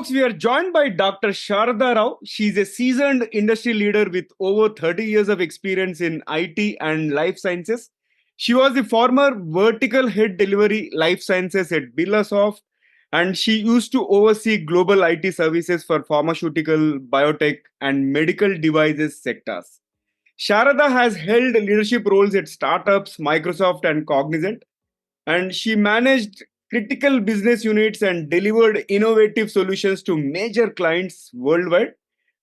Folks, we are joined by Dr. Sharada Rao. She's a seasoned industry leader with over 30 years of experience in IT and life sciences. She was the former vertical head delivery life sciences at Birlasoft, and she used to oversee global IT services for pharmaceutical, biotech, and medical devices sectors. Sharada has held leadership roles at startups, Microsoft, and Cognizant, and she managed critical business units and delivered innovative solutions to major clients worldwide.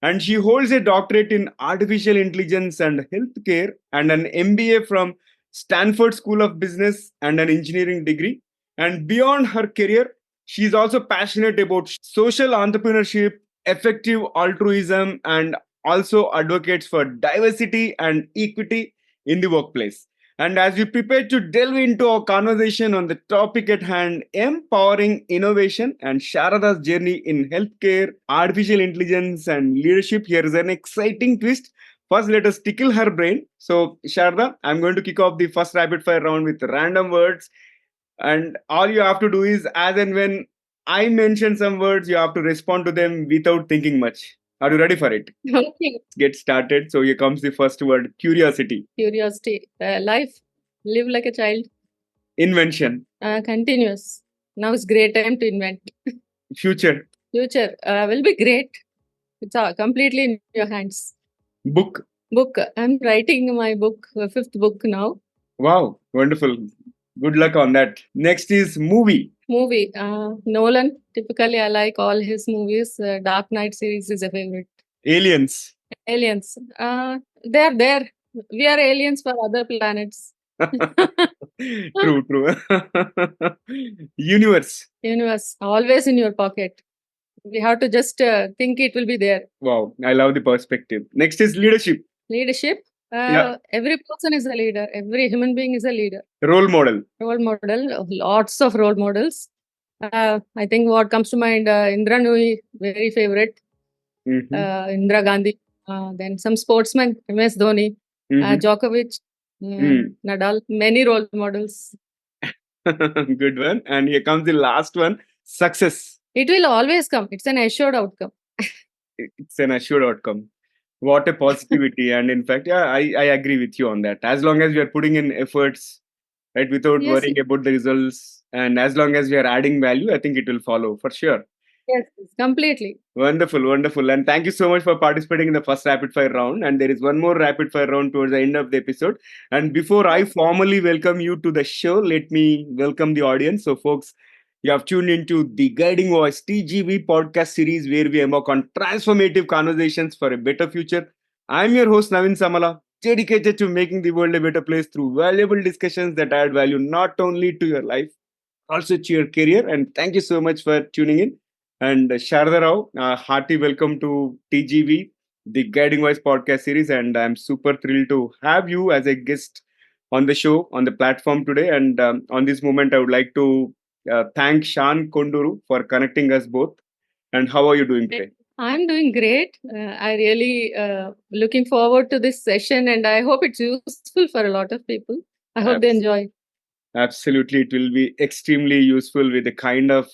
And she holds a doctorate in artificial intelligence and healthcare and an MBA from Stanford School of Business and an engineering degree. And beyond her career, she is also passionate about social entrepreneurship, effective altruism, and also advocates for diversity and equity in the workplace. And as we prepare to delve into our conversation on the topic at hand, empowering innovation and Sharada's journey in healthcare, artificial intelligence, and leadership, here is an exciting twist. First, let us tickle her brain. So, Sharada, I'm going to kick off the first rapid fire round with random words. And all you have to do is, as and when I mention some words, you have to respond to them without thinking much. Are you ready for it? Okay. Get started. So, here comes the first word, curiosity. Curiosity. Life. Live like a child. Invention. Continuous. Now is great time to invent. Future. Future will be great. It's completely in your hands. Book. Book. I'm writing my book, fifth book now. Wow, wonderful. Good luck on that. Next is movie. Movie. Nolan. Typically, I like all his movies. Dark Knight series is a favorite. Aliens. Aliens. They're there. We are aliens for other planets. True, true. Universe. Universe. Always in your pocket. We have to just think it will be there. Wow, I love the perspective. Next is leadership. Leadership. Yeah. Every person is a leader. Every human being is a leader. Role model. Role model. Lots of role models. I think what comes to mind, Indra Nooyi, very favorite. Mhm. Indira Gandhi. Then some sportsmen, MS Dhoni, Mhm. Djokovic, Nadal. Many role models. Good one. And here comes the last one, success. It will always come. It's an assured outcome. It's an assured outcome. What a positivity. And in fact, yeah, I agree with you on that. As long as we are putting in efforts, right, without Yes. worrying about the results, and as long as we are adding value, I think it will follow for sure. Yes, completely. Wonderful, wonderful. And thank you so much for participating in the first rapid fire round. And there is one more rapid fire round towards the end of the episode. And before I formally welcome you to the show, let me welcome the audience. So, folks, you have tuned into the Guiding Voice TGV podcast series where we embark on transformative conversations for a better future. I'm your host, Naveen Samala, dedicated to making the world a better place through valuable discussions that add value not only to your life, also to your career. And thank you so much for tuning in. And Sharada Rao, hearty welcome to TGV, the Guiding Voice podcast series. And I'm super thrilled to have you as a guest on the show, on the platform today. And on this moment, I would like to thank Shan Konduru for connecting us both. And how are you doing today? I'm doing great. I really looking forward to this session, and I hope it's useful for a lot of people. I hope they enjoy. Absolutely, it will be extremely useful with the kind of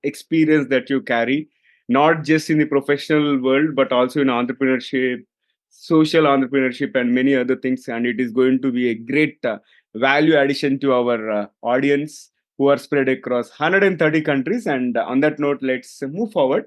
experience that you carry, not just in the professional world, but also in entrepreneurship, social entrepreneurship, and many other things. And it is going to be a great value addition to our audience who are spread across 130 countries. And on that note, let's move forward.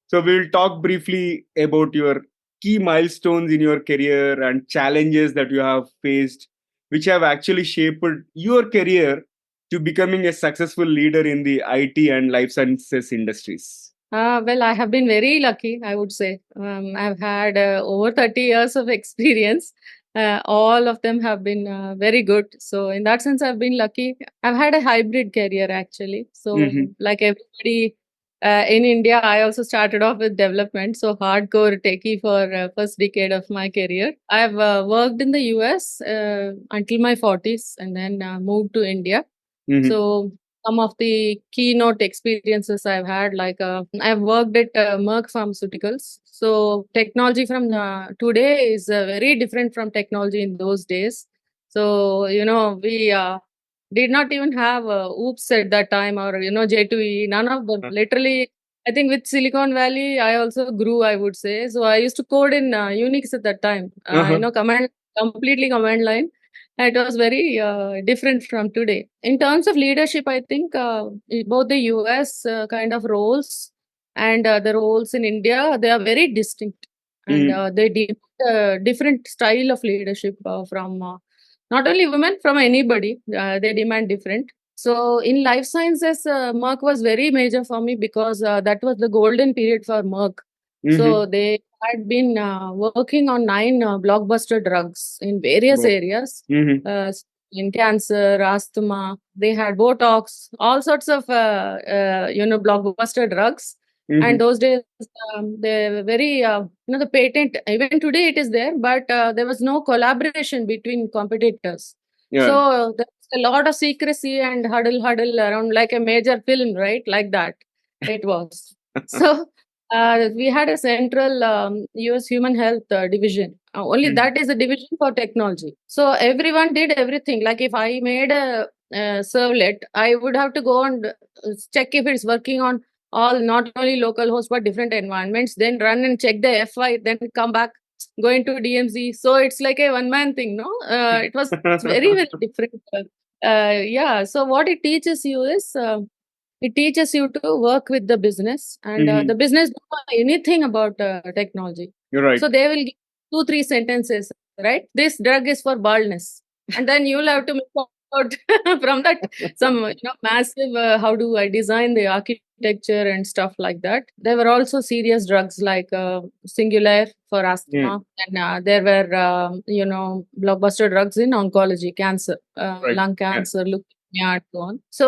So, we'll talk briefly about your key milestones in your career and challenges that you have faced which have actually shaped your career to becoming a successful leader in the IT and life sciences industries? Well, I have been very lucky, I would say. I've had over 30 years of experience. All of them have been very good. So, in that sense, I've been lucky. I've had a hybrid career actually. So, like everybody in India, I also started off with development. So, hardcore techie for first decade of my career. I've worked in the US until my 40s and then moved to India. So, some of the keynote experiences I've had, like I've worked at Merck Pharmaceuticals. So technology from today is very different from technology in those days. So we did not even have OOPS at that time, or J2E. None of them. Literally, I think with Silicon Valley, I also grew, I would say. So I used to code in Unix at that time, Uh-huh. completely command line. It was very different from today. In terms of leadership, I think both the US kind of roles and the roles in India, they are very distinct. And Mhm. they demand different style of leadership from not only women, from anybody. They demand different. So in life sciences, Merck was very major for me because that was the golden period for Merck. So Mhm. they had been working on 9 blockbuster drugs in various Wow. areas, Mhm. uh, in cancer, asthma. They had Botox, all sorts of blockbuster drugs. And Mhm. those days, they were very the patent. Even today, it is there, but there was no collaboration between competitors. Yeah. So there's a lot of secrecy and huddle around like a major film, right? Like that it was. So we had a central US Human Health division. Only Mhm. that is a division for technology. So everyone did everything. Like if I made a servlet, I would have to go and check if it's working on all, not only local hosts but different environments. Then run and check the FI. Then come back, go into DMZ. So it's like a one man thing, no? It was very different. Yeah. So what it teaches you is. It teaches you to work with the business, and the Mhm. business don't know anything about technology. You're right. So they will give 2 3 sentences, right? This drug is for baldness, and then you'll have to make out from that some massive how do I design the architecture and stuff like that. There were also serious drugs like Singular for Mm. asthma, and there were blockbuster drugs in oncology, cancer, Right. lung Yeah. cancer, leukemia, and so on. So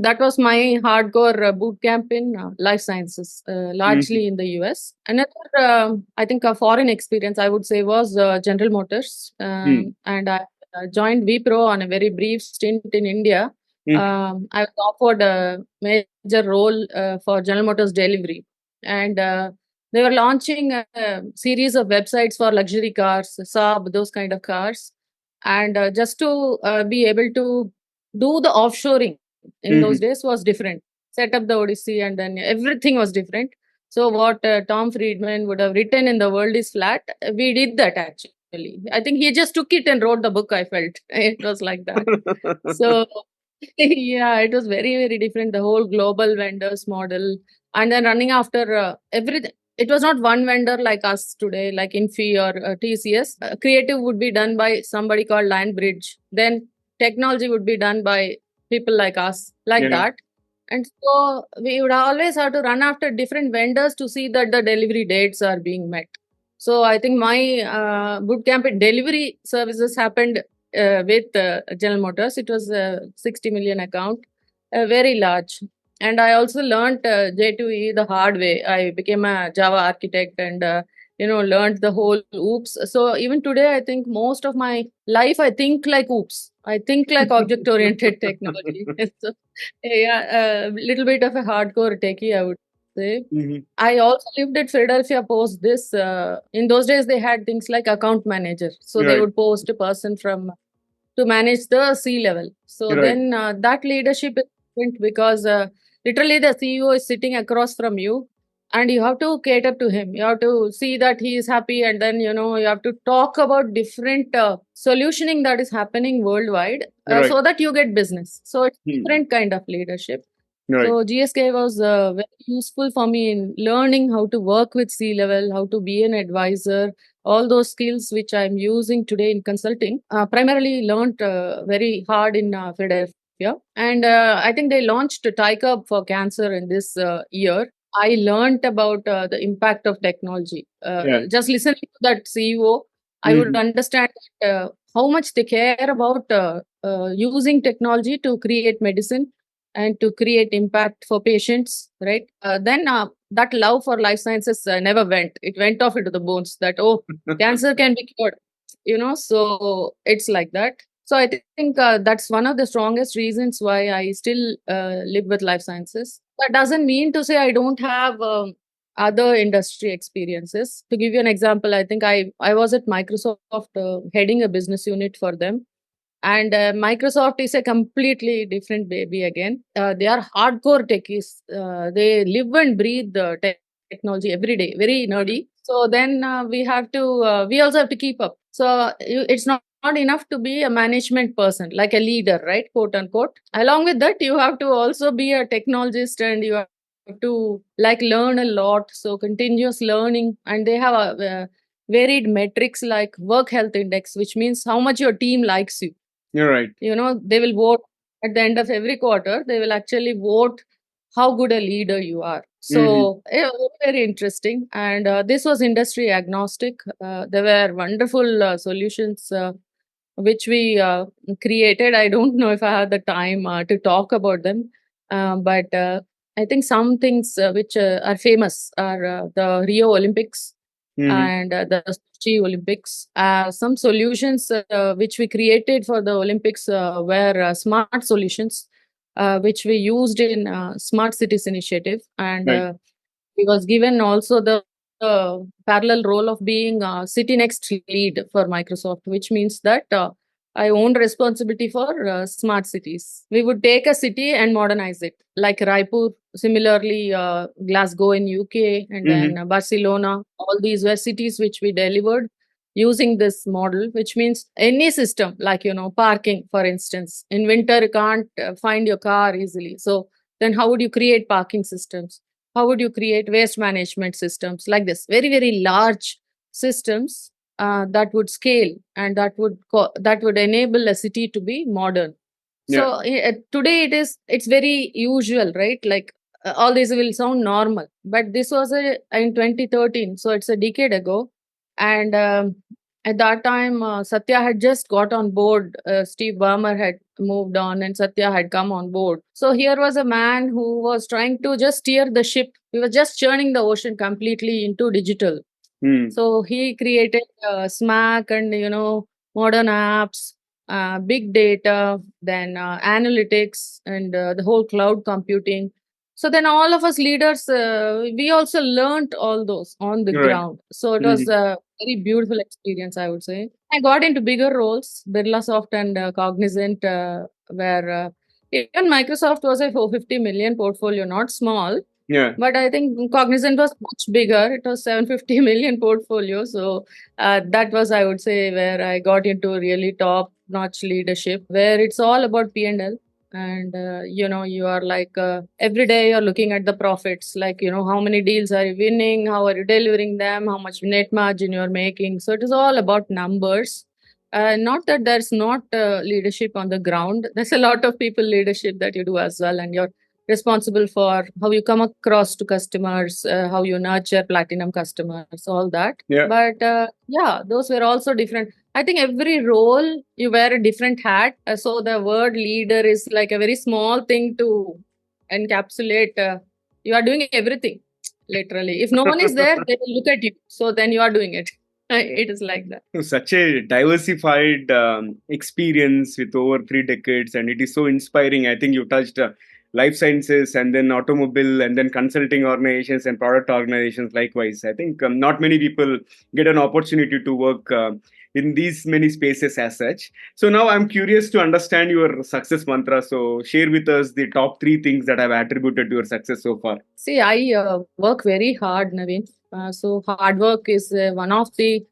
that was my hardcore boot camp in life sciences, Mhm. largely in the US. Another, I think, a foreign experience I would say was General Motors, Mm. and I joined Wipro on a very brief stint in India. Mhm. I was offered a major role for General Motors delivery, and they were launching a series of websites for luxury cars, Saab, those kind of cars, and just to be able to do the offshoring in those Mhm. days was different. Set up the Odyssey, and then everything was different. So what Tom Friedman would have written in The World is Flat, we did that actually. I think he just took it and wrote the book, I felt. It was like that. So yeah, it was very, very different. The whole global vendors model, and then running after everything. It was not one vendor like us today, like Infi or TCS. Creative would be done by somebody called Bridge. Then technology would be done by people like us, like Yeah. that. And so we would always have to run after different vendors to see that the delivery dates are being met. So I think my bootcamp in delivery services happened with General Motors. It was a 60 million account, very large. And I also learned J2E the hard way. I became a Java architect and learned the whole oops. So even today, I think most of my life, I think like oops. I think like object oriented technology. So, yeah, a little bit of a hardcore techie, I would say. Mhm. I also lived at Philadelphia post this. In those days, they had things like account manager. So You're they right. would post a person from to manage the C level. So You're right. then that leadership is different because literally the CEO is sitting across from you and you have to cater to him. You have to see that he is happy, and then you have to talk about different solutioning that is happening worldwide You're right. so that you get business. So it's Hmm. different kind of leadership. You're right. So GSK was very useful for me in learning how to work with C level, how to be an advisor, all those skills which I'm using today in consulting. Primarily learned very hard in Philadelphia, and I think they launched TICUB for cancer in this year. I learned about the impact of technology. Yeah. Just listening to that CEO, I would Mhm. understand how much they care about using technology to create medicine and to create impact for patients, right? Then that love for life sciences never went. It went off into the bones that, oh, cancer can be cured, so it's like that. So I think that's one of the strongest reasons why I still live with life sciences. That doesn't mean to say I don't have other industry experiences. To give you an example, I think I was at Microsoft heading a business unit for them, And Microsoft is a completely different baby again. They are hardcore techies. They live and breathe the technology every day, very nerdy. So then we also have to keep up. So it's not enough to be a management person, like a leader, right? Quote unquote. Along with that, you have to also be a technologist, and you have to like learn a lot. So continuous learning, and they have a varied metrics like work health index, which means how much your team likes you. You're right. They will vote at the end of every quarter. They will actually vote how good a leader you are. So very interesting. And this was industry agnostic. There were wonderful solutions which we created. I don't know if I have the time to talk about them, but I think some things which are famous are the Rio Olympics and the Sochi Olympics. Some solutions which we created for the Olympics were smart solutions, which we used in Smart Cities Initiative, and Right. he was given also the parallel role of being city next lead for Microsoft, which means that I own responsibility for smart cities. We would take a city and modernize it, like Raipur, similarly Glasgow in UK, and then Barcelona. All these were cities which we delivered using this model, which means any system, like parking, for instance. In winter, you can't find your car easily. So then, how would you create parking systems? How would you create waste management systems like this? Very, very large systems that would scale, and that would enable a city to be modern. Yeah. So today it's very usual, right? Like all this will sound normal, but this was in 2013, so it's a decade ago. And at that time, Satya had just got on board. Steve Ballmer had moved on, and Satya had come on board. So here was a man who was trying to just steer the ship. We were just churning the ocean completely into digital. So he created Smack and modern apps, big data, then analytics, and the whole cloud computing. So then all of us leaders, we also learned all those on the You're right. ground. So it was a very beautiful experience, I would say. I got into bigger roles, Birlasoft and Cognizant, where even Microsoft was a 450 million portfolio, not small. Yeah. But I think Cognizant was much bigger. It was 750 million portfolio. So that was, I would say, where I got into really top-notch leadership, where it's all about P&L. And you are like every day you're looking at the profits, like how many deals are you winning, how are you delivering them, how much net margin you're making. So it is all about numbers. Not that there's not leadership on the ground. There's a lot of people leadership that you do as well, and you're responsible for how you come across to customers, how you nurture platinum customers, all that. Yeah. But those were also different. I think every role you wear a different hat. So the word leader is like a very small thing to encapsulate. You are doing everything, literally. If no one is there, they will look at you. So then you are doing it. It is like that. Such a diversified experience with over 3 decades, and it is so inspiring. I think you touched life sciences, and then automobile, and then consulting organizations and product organizations likewise. I think not many people get an opportunity to work in these many spaces as such. So now I'm curious to understand your success mantra. So share with us the top 3 things that have attributed to your success so far. See, I work very hard, Naveen. So hard work is one of the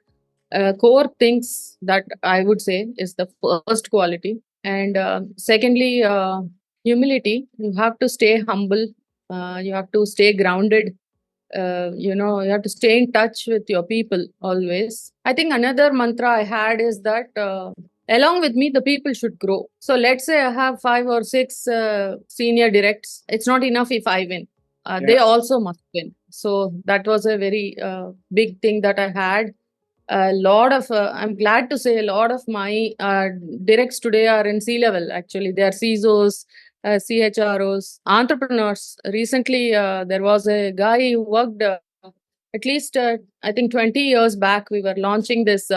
core things that I would say is the first quality. And secondly, humility. You have to stay humble. You have to stay grounded. You have to stay in touch with your people always. I think another mantra I had is that along with me, the people should grow. So let's say I have 5 or 6 senior directs. It's not enough if I win. They also must win. So that was a very big thing that I had. A lot of I'm glad to say a lot of my directs today are in C level. Actually, they are CISOs, CHROs, entrepreneurs. Recently, there was a guy who worked at least I think 20 years back. We were launching this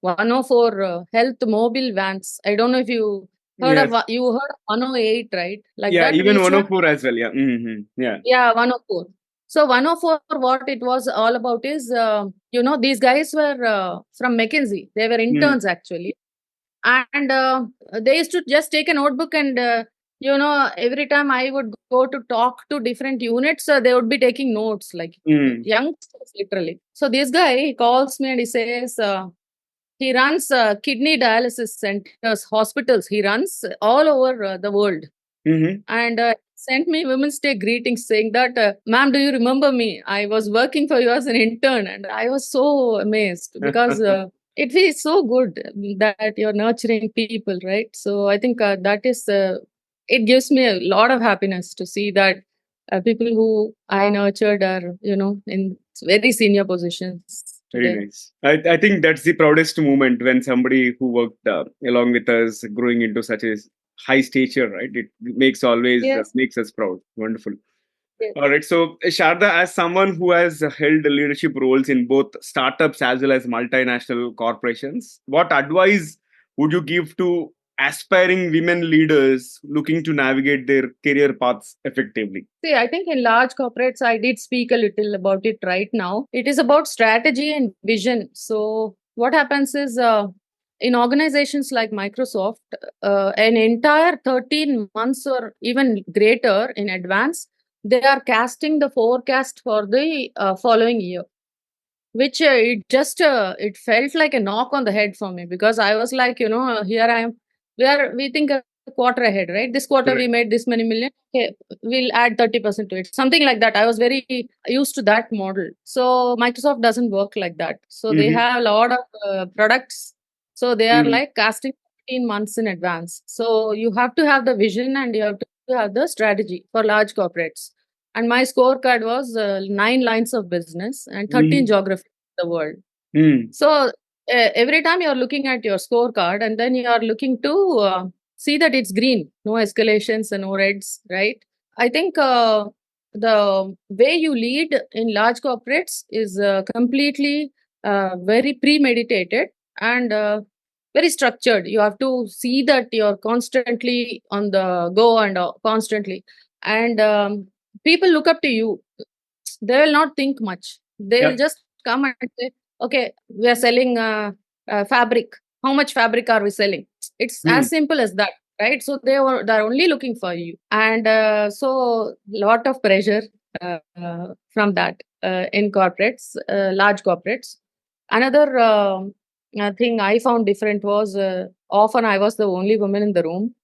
104 health mobile vans. I don't know if you heard Yes. of you heard of 108, right? Like Yeah, that. even We should 104 as well. Yeah. Yeah. yeah, 104. So 104, what it was all about is, these guys were from McKinsey. They were interns actually. And they used to just take a notebook and every time I would go to talk to different units, they would be taking notes, like Mm. youngsters literally. So this guy, he calls me and he says, he runs kidney dialysis centers, hospitals. He runs all over the world. Mm-hmm. And sent me Women's Day greetings saying that, ma'am, do you remember me? I was working for you as an intern. And I was so amazed because it feels so good that you're nurturing people, right? So I think that is, it gives me a lot of happiness to see that people who I nurtured are, in very senior positions Very today. nice. I think that's the proudest moment when somebody who worked along with us growing into such a high stature, right? It makes always Yes. makes us proud. Wonderful. Yes. All right. So, Sharda, as someone who has held leadership roles in both startups as well as multinational corporations, what advice would you give to aspiring women leaders looking to navigate their career paths effectively? See, I think in large corporates, I did speak a little about it right now. It is about strategy and vision. So, what happens is in organizations like Microsoft, an entire 13 months or even greater in advance, they are casting the forecast for the following year, which it felt like a knock on the head for me, because I was like, here I am, we think a quarter ahead, right? This quarter we Correct. made this many million, okay, we'll add 30% to it, something like that. I was very used to that model. So Microsoft doesn't work like that. So they Mm-hmm. have a lot of products, so they are Mm-hmm. like casting 15 months in advance. So you have to have the vision and you have to have the strategy for large corporates. And my scorecard was 9 lines of business and 13 Mm-hmm. geographies of the world. Mm. So every time you're looking at your scorecard and then you are looking to see that it's green, no escalations and no reds, right? I think the way you lead in large corporates is completely very premeditated and very structured. You have to see that you're constantly on the go and constantly. And people look up to you. They will not think much. They will Yep. just come and say, okay, we are selling fabric. How much fabric are we selling? It's as Mm. simple as that, right? So they're only looking for you. And so lot of pressure from that in corporates, large corporates. Another thing I found different was often I was the only woman in the room.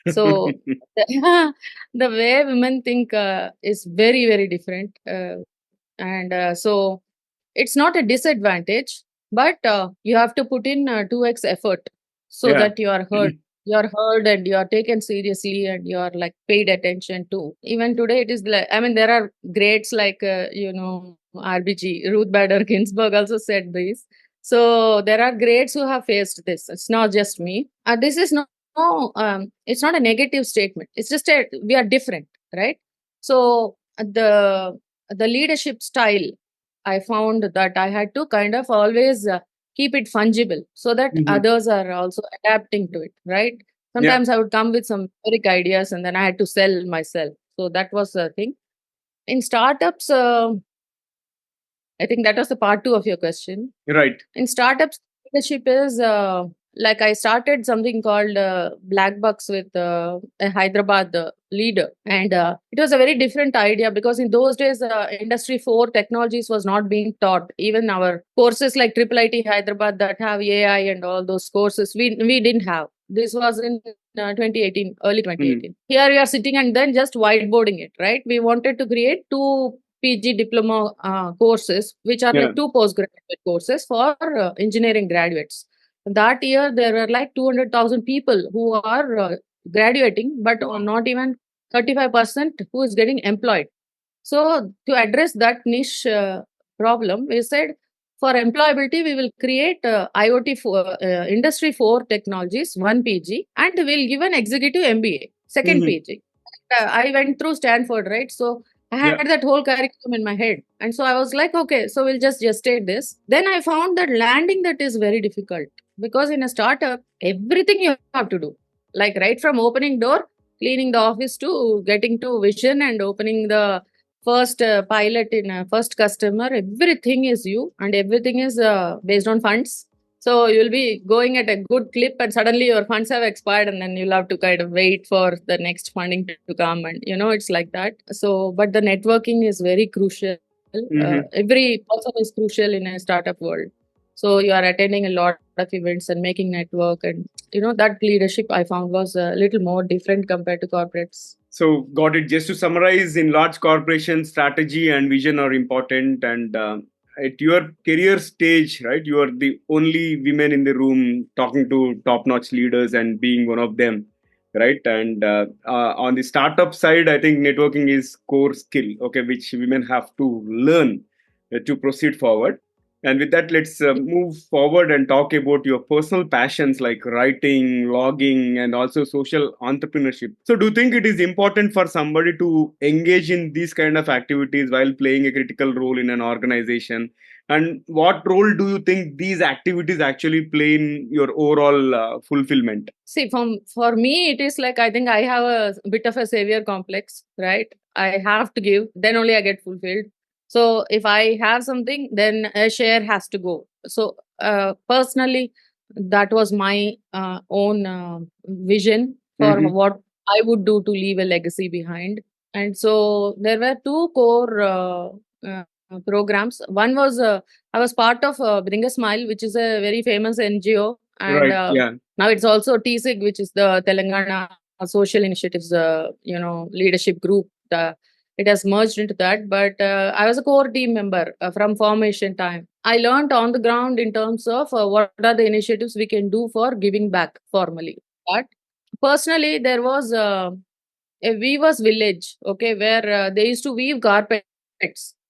So the way women think is very, very different. And so it's not a disadvantage, but you have to put in 2x effort so Yeah. that you are heard. You are heard and you are taken seriously and you are like paid attention to. Even today, it is like, I mean, there are greats like, RBG, Ruth Bader Ginsburg also said this. So there are greats who have faced this. It's not just me. This is not, no, it's not a negative statement. It's just we are different, right? So the leadership style, I found that I had to kind of always keep it fungible so that Mhm. others are also adapting to it, right? Yeah. Sometimes I would come with some very ideas and then I had to sell myself. So that was the thing. In startups, I think that was the part two of your question. Right. In startups, leadership is like I started something called Black Bucks with a Hyderabad leader, and it was a very different idea because in those days, Industry 4 technologies was not being taught. Even our courses like Triple IT Hyderabad that have AI and all those courses, we didn't have. This was in 2018, early Mm. 2018. Here we are sitting and then just whiteboarding it, right? We wanted to create two PG diploma courses, which are Yeah. like two postgraduate courses for engineering graduates. That year, there were like 200,000 people who are graduating, but not even 35% who is getting employed. So, to address that niche problem, we said for employability, we will create IoT for Industry 4 technologies, one PG, and we'll give an executive MBA, second Mhm. PG. I went through Stanford, right? So I Yeah. had that whole curriculum in my head. And so I was like, okay, so we'll just gestate this. Then I found that landing that is very difficult because in a startup, everything you have to do, like right from opening door, cleaning the office to getting to vision and opening the first pilot in a first customer, everything is you and everything is based on funds. So you'll be going at a good clip, and suddenly your funds have expired, and then you'll have to kind of wait for the next funding to come, and it's like that. So, but the networking is very crucial. Every person is crucial in a startup world. So you are attending a lot of events and making network, and that leadership I found was a little more different compared to corporates. So, got it. Just to summarize, in large corporations, strategy and vision are important. And at your career stage, right, you are the only women in the room talking to top notch leaders and being one of them, right? And on the startup side, I think networking is core skill, okay, which women have to learn to proceed forward. And with that, let's move forward and talk about your personal passions like writing, logging, and also social entrepreneurship. So, do you think it is important for somebody to engage in these kind of activities while playing a critical role in an organization? And what role do you think these activities actually play in your overall fulfillment? See, for me, it is like I think I have a bit of a savior complex, right? I have to give, then only I get fulfilled. So if I have something, then a share has to go. So personally, that was my own vision for Mm-hmm. what I would do to leave a legacy behind. And so there were two core uh, programs. One was I was part of Bring a Smile, which is a very famous NGO, and Right. Yeah. now it's also TSIG, which is the Telangana Social Initiatives, leadership group. It has merged into that, but I was a core team member from formation time. I learned on the ground in terms of what are the initiatives we can do for giving back formally. But personally, there was a weaver's village, okay, where they used to weave carpets,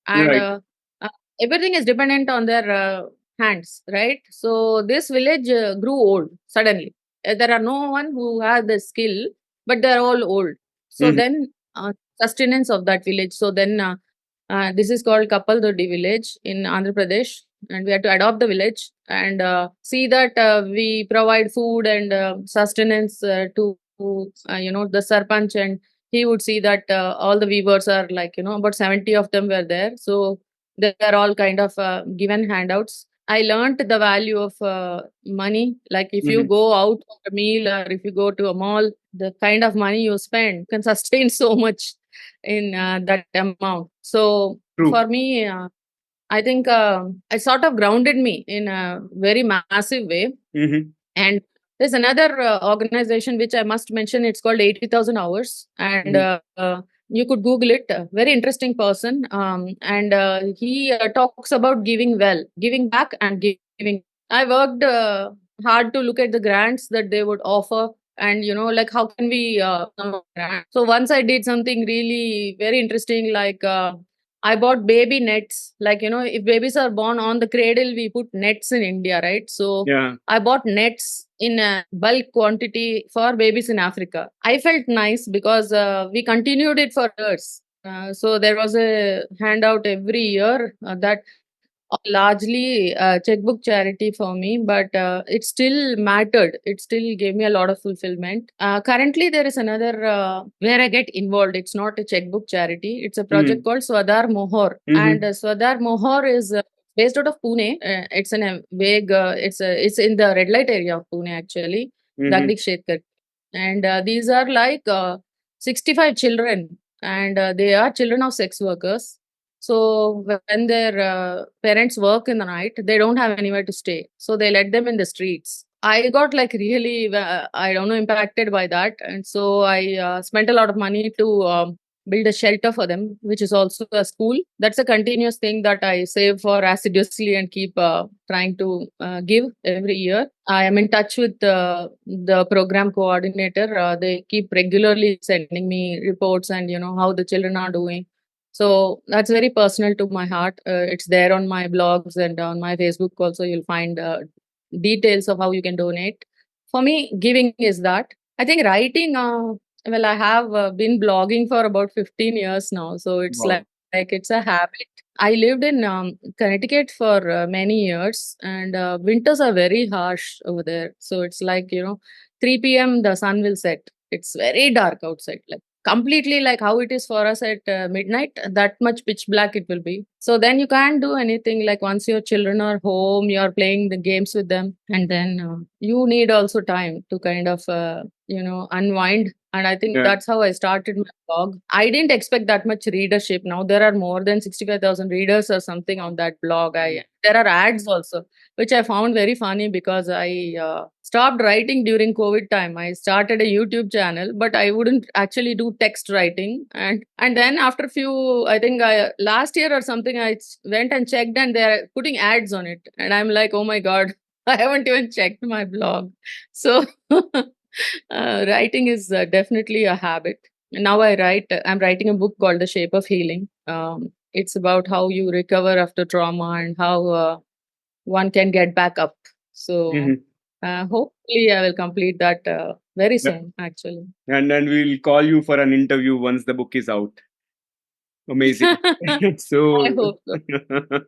and Right. uh, everything is dependent on their hands, right? So this village grew old suddenly. There are no one who has the skill, but they're all old. So Mm-hmm. then sustenance of that village. So then this is called Kapal Doddi village in Andhra Pradesh, and we had to adopt the village and see that we provide food and sustenance to the sarpanch, and he would see that all the weavers are like about 70 of them were there, so they are all kind of given handouts. I learned the value of money, like if you Mm-hmm. go out for a meal or if you go to a mall, the kind of money you spend can sustain so much in that amount. So True. for me, I think it sort of grounded me in a very massive way. Mm-hmm. And there's another organization which I must mention. It's called 80,000 Hours, and Mm-hmm. you could Google it. Very interesting person, and he talks about giving well, giving back, and giving. I worked hard to look at the grants that they would offer, and like how can we grant. So once I did something really very interesting, like. I bought baby nets. Like, if babies are born on the cradle, we put nets in India, right? So Yeah. I bought nets in a bulk quantity for babies in Africa. I felt nice because we continued it for years. So there was a handout every year that largely checkbook charity for me, but it still mattered. It still gave me a lot of fulfillment. Currently, there is another where I get involved. It's not a checkbook charity. It's a project Mm-hmm. called Swadhar Mohor, and Mm-hmm. Swadhar Mohor is based out of Pune. It's in a vague. It's in the red light area of Pune actually, Mm-hmm. Dagdi Kshetkar, and these are like 65 children, and they are children of sex workers. So when their parents work in the night, they don't have anywhere to stay. So they let them in the streets. I got like really, I don't know, impacted by that. And so I spent a lot of money to build a shelter for them, which is also a school. That's a continuous thing that I save for assiduously and keep trying to give every year. I am in touch with the program coordinator. They keep regularly sending me reports and, how the children are doing. So that's very personal to my heart. It's there on my blogs and on my Facebook also. You'll find details of how you can donate. For me, giving is that. I think writing, well, I have been blogging for about 15 years now. So it's Wow. like it's a habit. I lived in Connecticut for many years, and winters are very harsh over there. So it's like, 3 p.m., the sun will set. It's very dark outside. Like completely like how it is for us at midnight, that much pitch black it will be. So then you can't do anything. Like once your children are home, you're playing the games with them, and then you need also time to kind of unwind. And I think Yeah. that's how I started my blog. I didn't expect that much readership. Now there are more than 65,000 readers or something on that blog. I There are ads also, which I found very funny because I stopped writing during COVID time. I started a YouTube channel, but I wouldn't actually do text writing. And then after a few, I think last year or something, went and checked, and they're putting ads on it, and I'm like, oh my god, I haven't even checked my blog. So writing is definitely a habit. Now I'm writing a book called The Shape of Healing. It's about how you recover after trauma and how one can get back up. So Mhm. hopefully, I will complete that very Yeah. soon, actually. And then we'll call you for an interview once the book is out. Amazing. I So, hope so.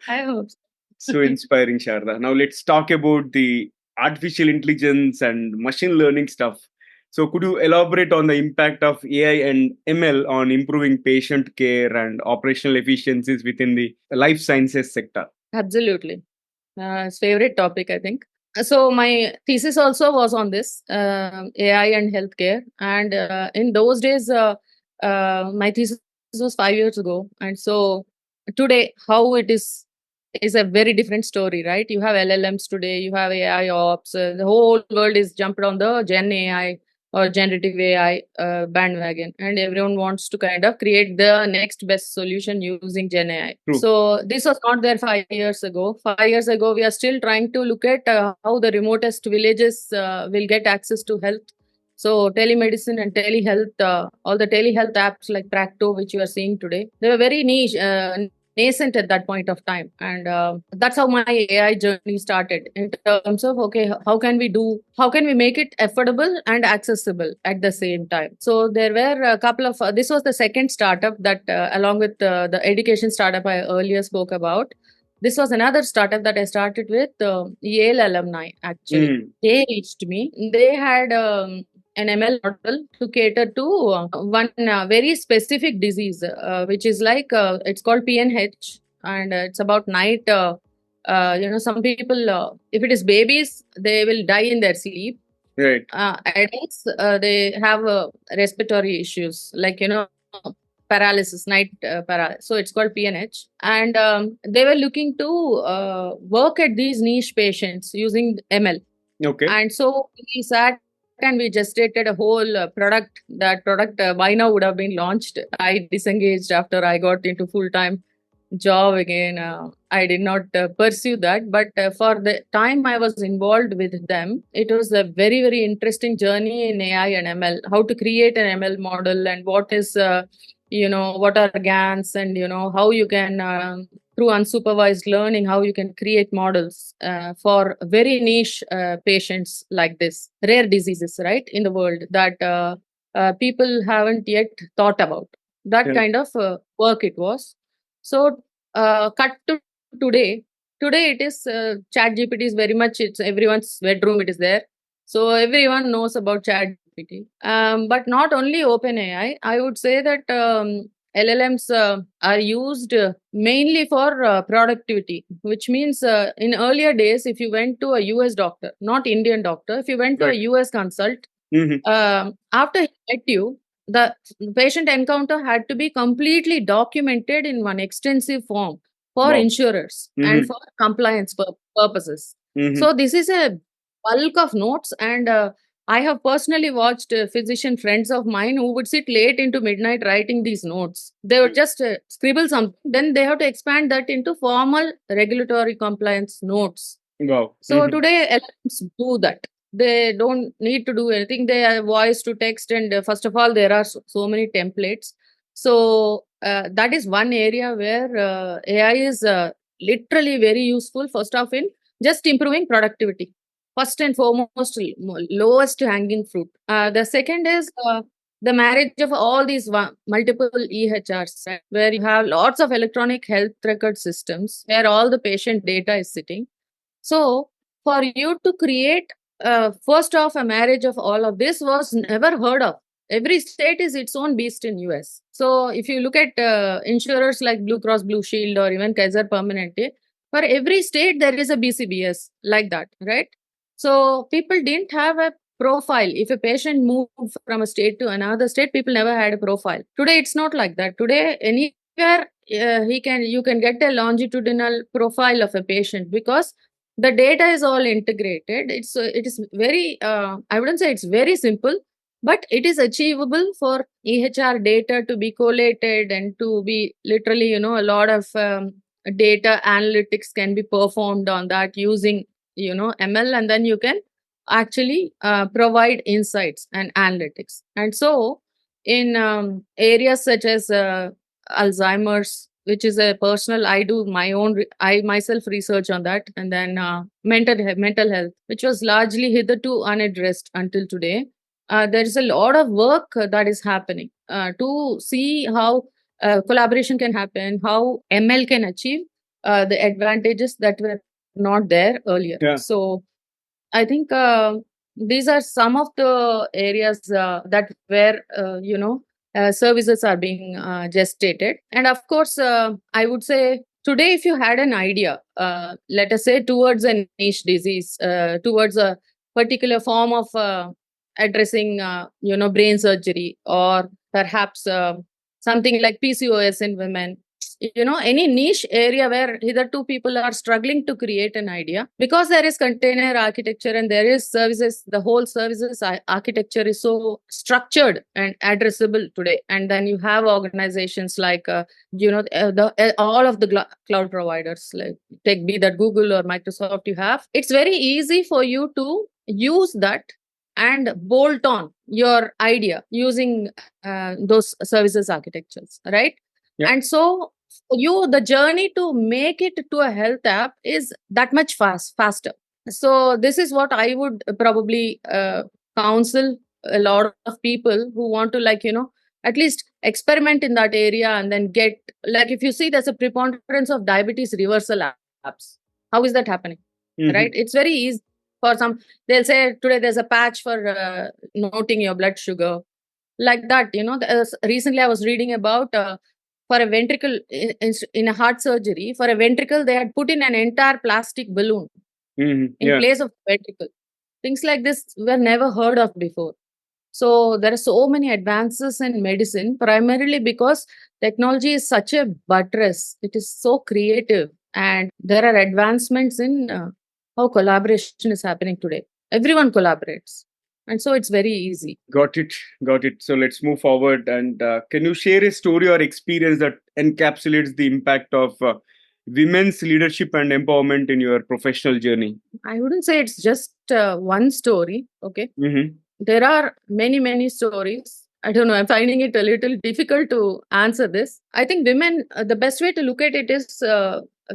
I hope so. so inspiring, Sharda. Now let's talk about the artificial intelligence and machine learning stuff. So, could you elaborate on the impact of AI and ML on improving patient care and operational efficiencies within the life sciences sector? Absolutely. It's favorite topic, I think. So my thesis also was on this AI and healthcare. And in those days, my thesis was 5 years ago. And so today, how it is a very different story, right? You have LLMs today, you have AI ops. The whole world is jumped on the Gen AI or generative AI bandwagon, and everyone wants to kind of create the next best solution using Gen AI. True. So this was not there 5 years ago. 5 years ago, we are still trying to look at how the remotest villages will get access to health. So telemedicine and telehealth, all the telehealth apps like Practo, which you are seeing today, they were very niche, nascent at that point of time. And that's how my AI journey started in terms of, okay, how can we make it affordable and accessible at the same time? So there were a couple of, this was the second startup that, along with the education startup I earlier spoke about, this was another startup that I started with Yale alumni, actually. Mm. They reached me. They had an ML model to cater to one very specific disease, which is like it's called PNH, and it's about night. Some people, if it is babies, they will die in their sleep. Right. Adults, they have respiratory issues like paralysis, night paralysis. So it's called PNH, and they were looking to work at these niche patients using ML. Okay. And so we sat and we gestated a whole product. That product by now would have been launched. I disengaged after I got into full time job again. I did not pursue that, but for the time I was involved with them, it was a very, very interesting journey in AI and ML. How to create an ML model, and what is, what are GANs, and how you can through unsupervised learning, how you can create models for very niche patients like this, rare diseases, right, in the world that people haven't yet thought about. That Yeah. kind of work it was. So, cut to today. Today, it is Chat GPT is very much, it's everyone's bedroom. It is there, so everyone knows about Chat GPT. But not only OpenAI. I would say that LLMs are used mainly for productivity, which means in earlier days, if you went to a US doctor, not Indian doctor, if you went to a Right. US consult, Mhm. after he met you, the patient encounter had to be completely documented in one extensive form for Wow. insurers and Mhm. for compliance purposes. Mhm. So this is a bulk of notes, and I have personally watched physician friends of mine who would sit late into midnight writing these notes. They would just scribble something, then they have to expand that into formal regulatory compliance notes. Wow. So Mhm. today, LLMs do that. They don't need to do anything. They are voice to text, and first of all, there are so many templates. So that is one area where AI is literally very useful. First off, in just improving productivity. First and foremost, lowest hanging fruit. The second is the marriage of all these multiple EHRs, right, where you have lots of electronic health record systems where all the patient data is sitting. So, for you to create, first off, a marriage of all of this was never heard of. Every state is its own beast in US. So if you look at insurers like Blue Cross Blue Shield or even Kaiser Permanente, for every state there is a BCBS like that, right? So people didn't have a profile. If a patient moved from a state to another state, people never had a profile. Today it's not like that. Today anywhere you can get a longitudinal profile of a patient because the data is all integrated. It is very I wouldn't say it's very simple, but it is achievable for EHR data to be collated and to be literally, a lot of data analytics can be performed on that using, ML, and then you can actually provide insights and analytics. And so, in areas such as Alzheimer's, which is a personal, I do my own, I myself research on that, and then mental health, which was largely hitherto unaddressed until today. There is a lot of work that is happening to see how collaboration can happen, how ML can achieve the advantages that were not there earlier. Yeah. So I think these are some of the areas that where services are being gestated, and of course, I would say today, if you had an idea, let us say towards a niche disease, towards a particular form of addressing, brain surgery, or perhaps something like PCOS in women, any niche area where hitherto people are struggling to create an idea, because there is container architecture and there is services, the whole services architecture is so structured and addressable today. And then you have organizations like all of the cloud providers, like take be that Google or Microsoft, you have, it's very easy for you to use that and bolt on your idea using those services architectures, right? Yeah. And so the journey to make it to a health app is that much faster. So this is what I would probably counsel a lot of people who want to, like, at least experiment in that area, and then get, like, if you see there's a preponderance of diabetes reversal apps. How is that happening? Right? It's very easy for some. They'll say today there's a patch for noting your blood sugar, like that. Recently I was reading about for a ventricle in a heart surgery, for a ventricle they had put in an entire plastic balloon in place of ventricle. Things like this were never heard of before. So there are so many advances in medicine, primarily because technology is such a buttress. It is so creative, and there are advancements in how collaboration is happening today. Everyone collaborates, and so it's very easy. Got it. So let's move forward. And can you share a story or experience that encapsulates the impact of women's leadership and empowerment in your professional journey? I wouldn't say it's just one story. Okay. There are many stories. I don't know. I'm finding it a little difficult to answer this. I think women, the best way to look at it is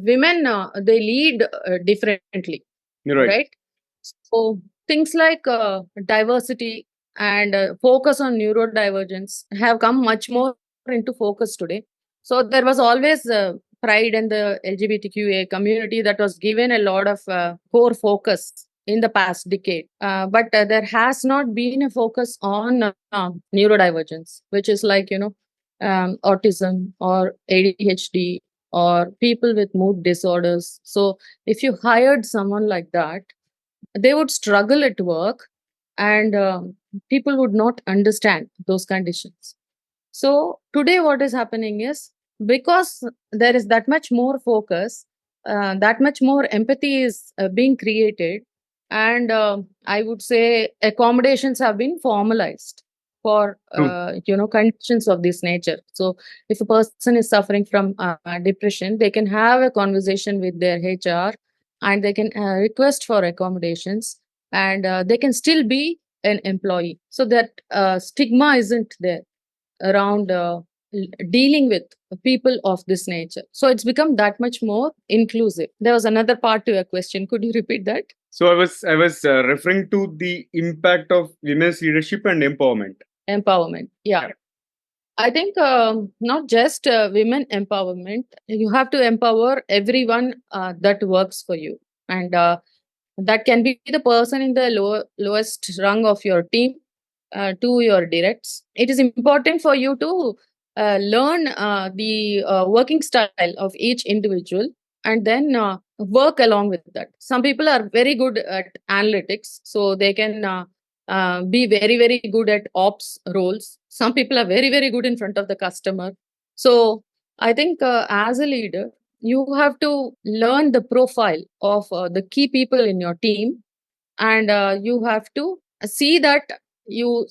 women, they lead differently. Right? So things like diversity and focus on neurodivergence have come much more into focus today. So there was always pride in the LGBTQA community that was given a lot of core focus in the past decade. But there has not been a focus on neurodivergence, which is like, autism or ADHD or people with mood disorders. So if you hired someone like that, they would struggle at work, and people would not understand those conditions. So today what is happening is, because there is that much more focus, that much more empathy is being created, and I would say accommodations have been formalized for conditions of this nature. So if a person is suffering from depression, they can have a conversation with their HR, and they can request for accommodations, and they can still be an employee, so that stigma isn't there around dealing with people of this nature. So it's become that much more inclusive. There was another part to your question. Could you repeat that? So I was referring to the impact of women's leadership and empowerment. Yeah. I think not just women empowerment. You have to empower everyone that works for you, and that can be the person in the lowest rung of your team. to your directs. It is important for you to learn the working style of each individual, and then work along with that. Some people are very good at analytics, so they can be very, very good at ops roles. Some people are very, very good in front of the customer. So I think as a leader, you have to learn the profile of the key people in your team, and you have to see that you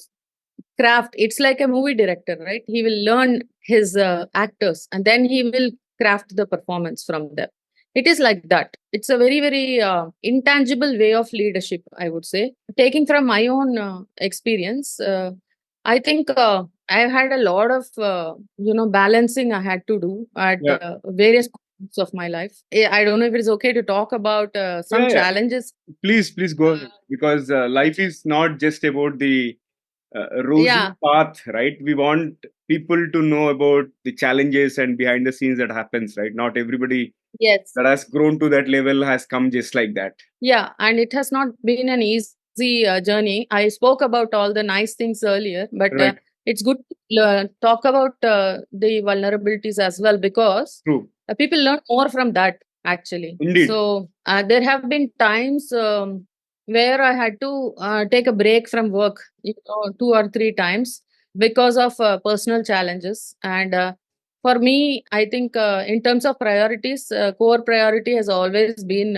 craft. It's like a movie director, right? He will learn his actors, and then he will craft the performance from them. It is like that. It's a very, very intangible way of leadership, I would say. Taking from my own experience, I think I've had a lot of balancing I had to do at Yeah. various points of my life. I don't know if it's okay to talk about some Yeah, yeah. challenges. Please go ahead, because life is not just about the rosy Yeah. path, right? We want people to know about the challenges and behind the scenes that happens, right? Not everybody Yes. that has grown to that level has come just like that. Yeah, and it has not been an easy journey. I spoke about all the nice things earlier, but Right. it's good to talk about the vulnerabilities as well, because True. people learn more from that actually. Indeed. So there have been times where I had to take a break from work, 2 or 3 times because of personal challenges. And for me, I think in terms of priorities, core priority has always been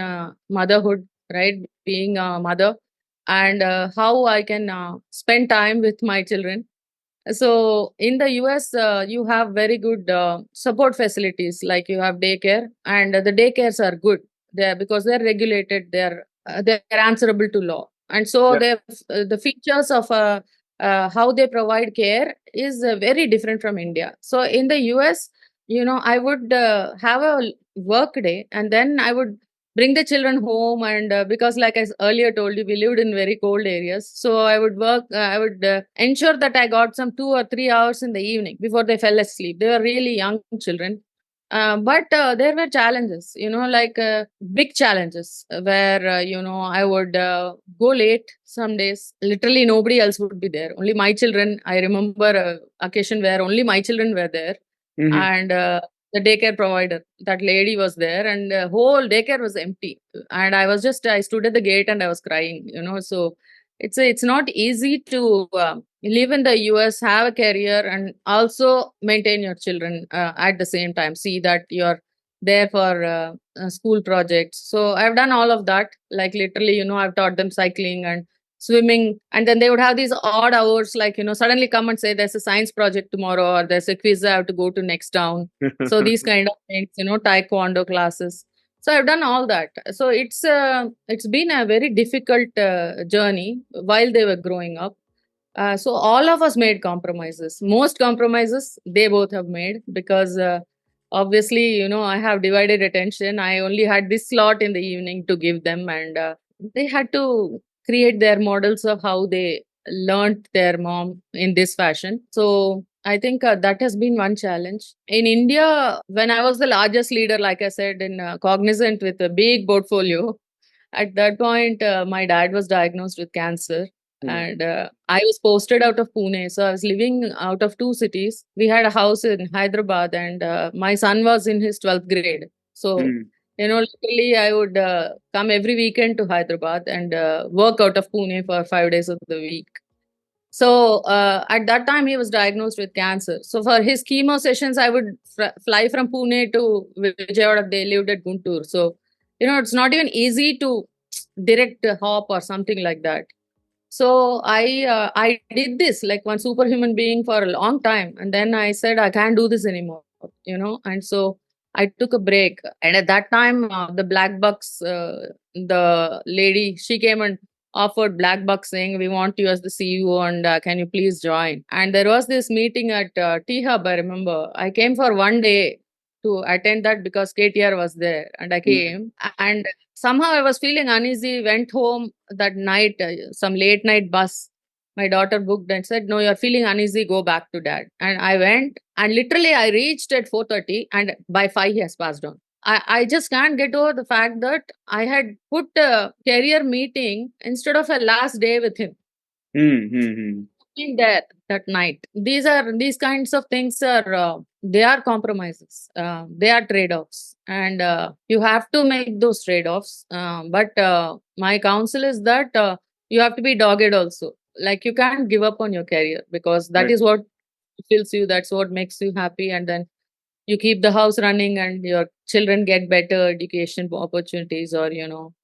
motherhood, right? Being a mother, and how I can spend time with my children. So in the US, you have very good support facilities, like you have daycare, and the daycares are good there because they're regulated. They're answerable to law, and so Yeah. the features of how they provide care is very different from India. So in the US, I would have a work day, and then I would bring the children home. And because, like earlier told you, we lived in very cold areas, so I would ensure that I got some 2 or 3 hours in the evening before they fell asleep. They were really young children. But there were challenges, like big challenges, where I would go late some days. Literally nobody else would be there, only my children. I remember a occasion where only my children were there, Mhm. and the daycare provider, that lady was there, and the whole daycare was empty. And I stood at the gate and I was crying. So it's not easy to live in the US, have a career, and also maintain your children at the same time. See that you're there for school projects. So I've done all of that. Like literally, I've taught them cycling and swimming, and then they would have these odd hours, like suddenly come and say there's a science project tomorrow, or there's a quiz I have to go to next town. So these kind of things, taekwondo classes. So I've done all that. So it's been a very difficult journey while they were growing up. So all of us made compromises. Most compromises they both have made, because obviously, I have divided attention. I only had this slot in the evening to give them, and they had to create their models of how they learned their mom in this fashion. So I think that has been one challenge. In India, when I was the largest leader, like I said, in Cognizant with a big portfolio, at that point, my dad was diagnosed with cancer, Mm. and I was posted out of Pune. So I was living out of two cities. We had a house in Hyderabad, and my son was in his 12th grade. So, Mm. luckily, I would come every weekend to Hyderabad and work out of Pune for 5 days of the week. So at that time, he was diagnosed with cancer. So for his chemo sessions, I would fly from Pune to Vijayawada. They lived at Guntur. So, it's not even easy to direct a hop or something like that. So I did this like one superhuman being for a long time, and then I said I can't do this anymore, and so I took a break. And at that time, the Black Bucks, the lady, she came and offered Black Bucks, saying we want you as the CEO, and can you please join? And there was this meeting at T Hub. I remember I came for one day to attend that because KTR was there, and I Mm. came. And somehow I was feeling uneasy. Went home that night, some late night bus. My daughter booked and said, "No, you're feeling uneasy. Go back to dad." And I went, and literally I reached at 4:30, and by 5 he has passed on. I just can't get over the fact that I had put a career meeting instead of a last day with him. Mm. Mm. being there that night. These kinds of things are they are compromises. They are trade-offs, and you have to make those trade-offs. But my counsel is that you have to be dogged also. Like you can't give up on your career because that Right. is what fulfills you. That's what makes you happy, and then you keep the house running and your children get better education opportunities, or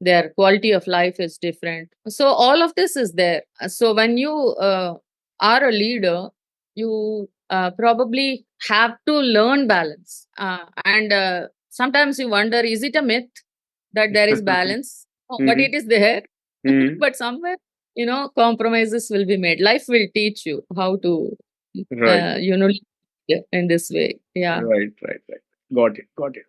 their quality of life is different. So all of this is there. So when you are a leader, you probably have to learn balance, and sometimes you wonder, is it a myth that there is balance? No, but Hmm. it is there. Hmm. But somewhere, compromises will be made. Life will teach you how to Right. in this way. Yeah. Right. Right. Right. Got it. Got it.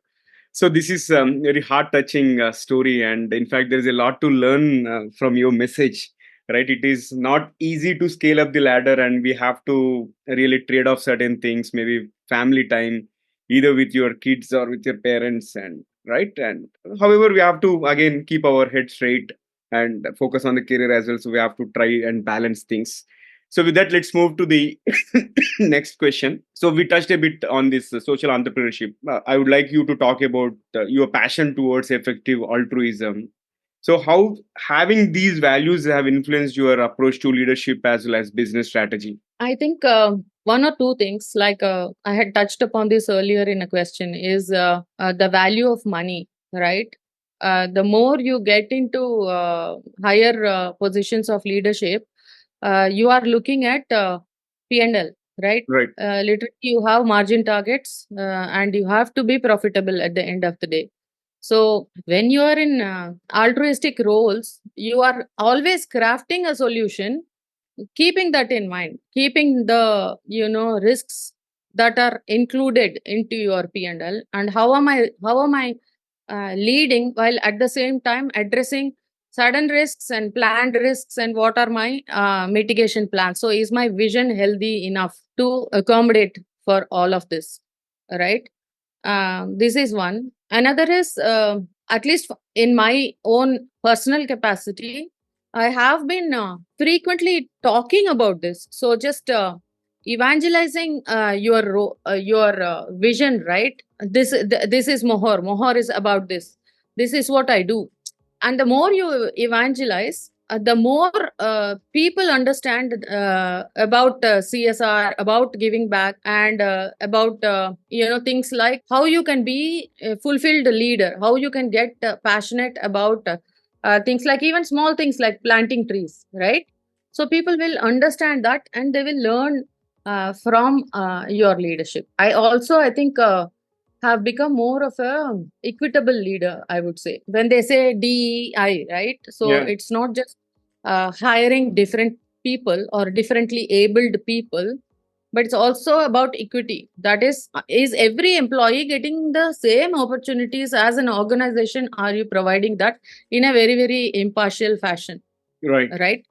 So this is very heart touching story, and in fact, there is a lot to learn from your message. Right, it is not easy to scale up the ladder, and we have to really trade off certain things, maybe family time, either with your kids or with your parents, and right. And however, we have to again keep our head straight and focus on the career as well. So we have to try and balance things. So with that, let's move to the next question. So we touched a bit on this social entrepreneurship. I would like you to talk about your passion towards effective altruism. So how having these values have influenced your approach to leadership as well as business strategy? I think one or two things, like I had touched upon this earlier in a question, is the value of money, right? The more you get into higher positions of leadership, you are looking at P&L, right? Right. Literally, you have margin targets, and you have to be profitable at the end of the day. So when you are in altruistic roles, you are always crafting a solution, keeping that in mind, keeping the risks that are included into your P&L, and how am I leading while at the same time addressing sudden risks and planned risks, and what are my mitigation plans. So is my vision healthy enough to accommodate for all of this, right? This is one. Another is, at least in my own personal capacity, I have been frequently talking about this. So just evangelizing your vision, right? This is Mohor. Mohor is about this. This is what I do. And the more you evangelize, the more people understand about CSR, about giving back, and about things like how you can be a fulfilled leader, how you can get passionate about things like even small things like planting trees, right? So people will understand that, and they will learn from your leadership. I think have become more of a equitable leader, I would say. When they say DEI, right? So Yeah. it's not just hiring different people or differently abled people, but it's also about equity. That is every employee getting the same opportunities as an organization? Are you providing that in a very, very impartial fashion, Right. right?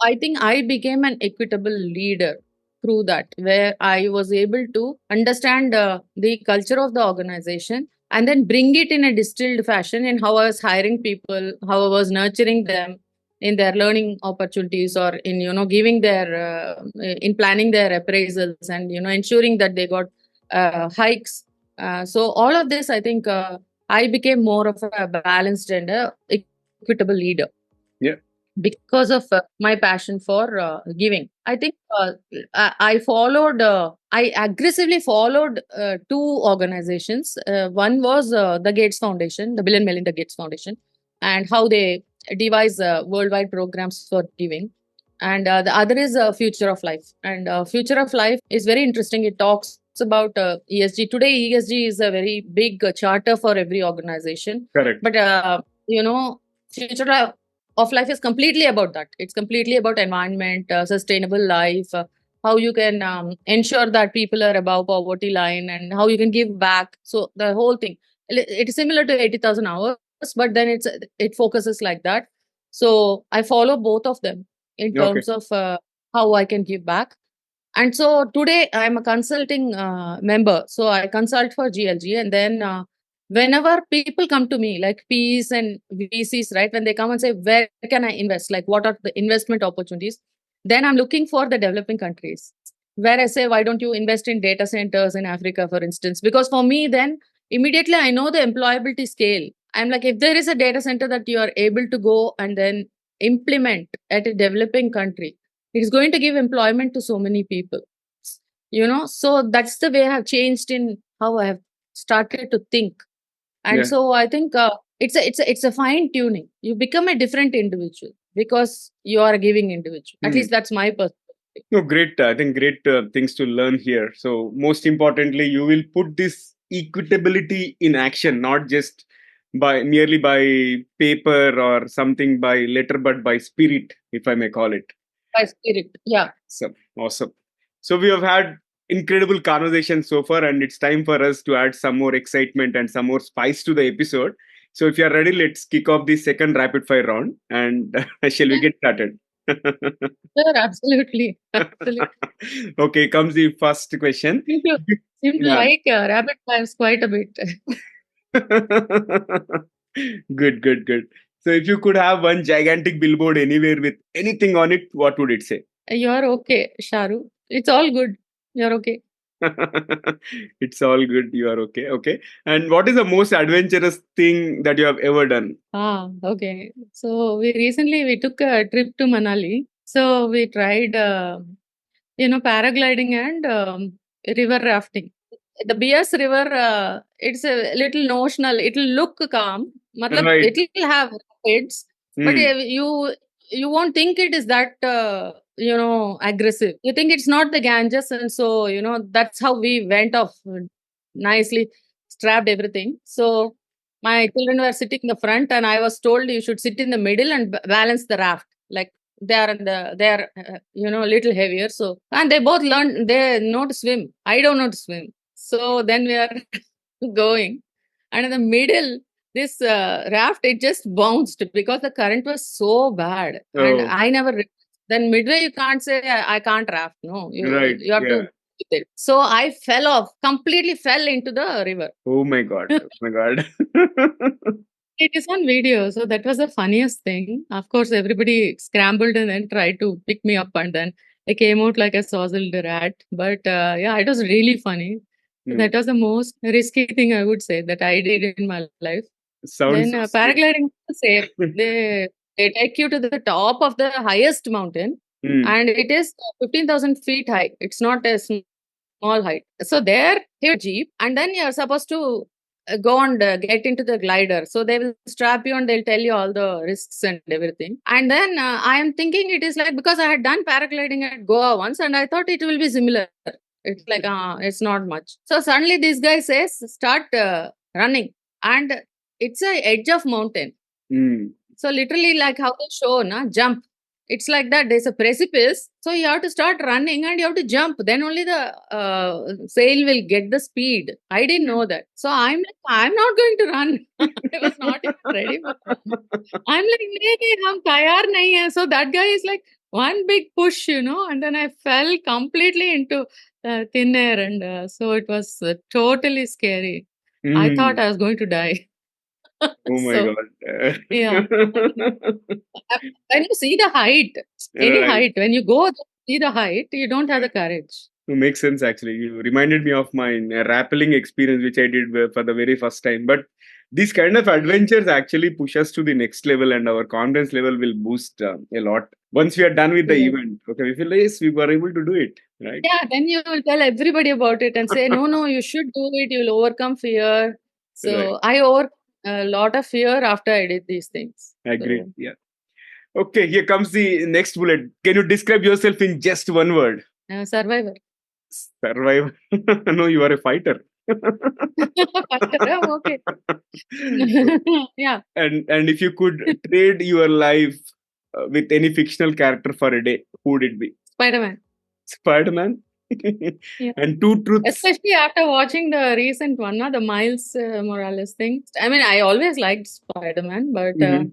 I think I became an equitable leader through that, where I was able to understand the culture of the organization and then bring it in a distilled fashion in how I was hiring people, how I was nurturing them in their learning opportunities, or in giving their in planning their appraisals, and ensuring that they got hikes. So all of this, I think, I became more of a balanced and equitable leader Yeah. because of my passion for giving. I think I followed, I aggressively followed two organizations. One was the Gates Foundation, the Bill and Melinda Gates Foundation, and how they devise worldwide programs for giving. And the other is Future of Life. And Future of Life is very interesting. It talks about ESG. Today, ESG is a very big charter for every organization. Correct. But, Future of Life is completely about that. It's completely about environment, sustainable life, how you can ensure that people are above poverty line, and how you can give back. So the whole thing, it is similar to 80,000 hours, but then it focuses like that. So I follow both of them in Okay. terms of how I can give back. And so today I'm a consulting member. So I consult for GLG, and then whenever people come to me, like Ps and VCs, right, when they come and say, where can I invest? Like, what are the investment opportunities? then I'm looking for the developing countries where I say, why don't you invest in data centers in Africa, for instance? Because for me, then immediately I know the employability scale. I'm like, if there is a data center that you are able to go and then implement at a developing country, it is going to give employment to so many people. So that's the way I have changed in how I have started to think. And Yeah. so I think it's a fine tuning. You become a different individual because you are a giving individual. At Hmm. least that's my perspective. No, great. I think great things to learn here. So, most importantly, you will put this equitability in action, not just by merely by paper or something by letter, but by spirit, if I may call it. By spirit. Yeah. So awesome. So we have had incredible conversation so far, and it's time for us to add some more excitement and some more spice to the episode. So if you're ready, let's kick off the second rapid fire round, and shall we get started? Sure, absolutely. Absolutely. Okay, comes the first question. Seem to Yeah. like rabbit fires quite a bit. Good, good, good. So if you could have one gigantic billboard anywhere with anything on it, what would it say? You're okay, Sharu. It's all good. You're okay. It's all good. You are okay. Okay. And what is the most adventurous thing that you have ever done? Okay. So we took a trip to Manali. So we tried, paragliding and river rafting. The Bias River, it's a little notional. It'll look calm. Matlab, Right. it'll have rapids, but Hmm. you won't think it is that aggressive. You think it's not the Ganges, and so that's how we went off nicely, strapped everything. So my children were sitting in the front, and I was told you should sit in the middle and balance the raft. Like they are little heavier. So and they both learned they know to swim. I don't know to swim. So then we are going, and in the middle, this raft it just bounced because the current was so bad, and Oh, I never. Then midway, you can't say I can't raft. No, right. you have to. Yeah. With it. So I fell off, completely fell into the river. Oh my God. Oh my God. It is on video, so that was the funniest thing. Of course, everybody scrambled and then tried to pick me up, and then I came out like a sozzled rat. But yeah, it was really funny. Hmm. That was the most risky thing I would say that I did in my life. Sounds Then so scary. paragliding is the same. They take you to the top of the highest mountain, Hmm. and it is 15,000 feet high. It's not a small height. So there, you have a jeep, and then you're supposed to go and get into the glider. So they will strap you and they'll tell you all the risks and everything. And then I am thinking it is like because I had done paragliding at Goa once, and I thought it will be similar. It's like it's not much. So suddenly this guy says start running, and it's a edge of mountain. Hmm. So literally like how they show, jump. It's like that. There's a precipice. So you have to start running and you have to jump. Then only the sail will get the speed. I didn't know that. So I'm like, I'm not going to run. I was not even ready for that. I'm like, "Nee, hum tayar nahi hai." So that guy is like one big push, and then I fell completely into thin air. And so it was totally scary. I thought Hmm. I was going to die. Oh my So, God. yeah. When you see the height, any Right. height, when you go see the height, you don't have the courage. It makes sense actually. You reminded me of my rappelling experience, which I did for the very first time. But these kind of adventures actually push us to the next level, and our confidence level will boost a lot once we are done with the Yeah. event. Okay, we feel yes, we were able to do it, right? Yeah, then you will tell everybody about it and say, no, you should do it. You'll overcome fear. Right. So I overcome a lot of fear after I did these things. Agreed. So Yeah. Okay, here comes the next bullet. Can you describe yourself in just one word? survivor. Survive. No, you are a fighter. Fighter, okay. Yeah. And if you could trade your life with any fictional character for a day, who would it be? Spider-Man. Spider-Man. Yeah. And two truths. Especially after watching the recent one, the Miles Morales thing. I mean, I always liked Spider-Man, but Mhm.